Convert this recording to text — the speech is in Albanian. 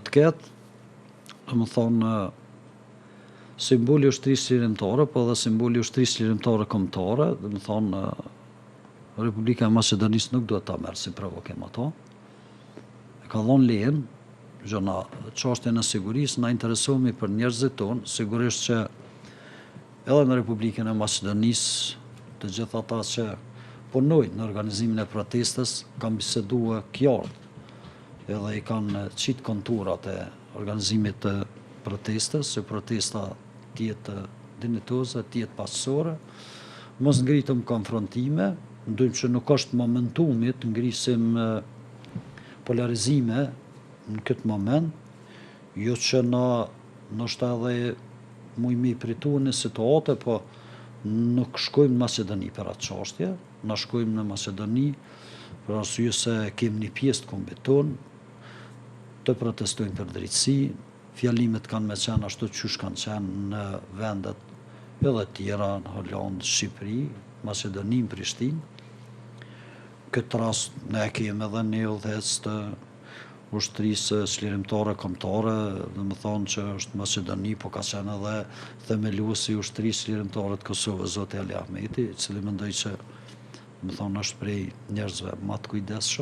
të ketë, dhe më thonë, simboli ushtrisë lirimtare, po dhe simboli ushtrisë lirimtare kombëtare, dhe më thonë, Republika e Macedonisë nuk duhet ta merë si provokim ato. E ka dhonë lejen, gjëna çështjen e sigurisë, na interesohemi për njerëzit tonë, sigurisht që edhe në Republikën e Macedonisë, të gjithë ata që punojnë në organizimin e protestës, kanë bisedua qartë, edhe i kanë qitë konturat e organizimit të protestës, që protesta tjetë dinitoze, tjetë pasësore, mos ngritëm konfrontime, ndojmë që nuk është momentumi të ngrisim polarizime në këtë moment, jo që na nështë edhe mujmë i pritu në situate, po nuk shkojmë në Macedoni për atë çështje, na shkojmë në Macedoni për arsye se kemi një pjesë të kombit tonë, të protestojmë për drejtësi, fjalimet kanë me qenë ashtu qysh kanë qenë në vendet edhe tjera, në Hollandë, Shqipëri, Macedoni, në Prishtinë. Këtë rast ne kemi edhe një udhëhec të ushtrisë çlirimtare kombëtare, dhe më thonë që është Macedoni, po ka qenë edhe themeluesi i ushtrisë çlirimtare të Kosovës, zoti Ali Ahmeti, i cili mendoj që, më thonë, është prej njerëzve më të kujdesshëm.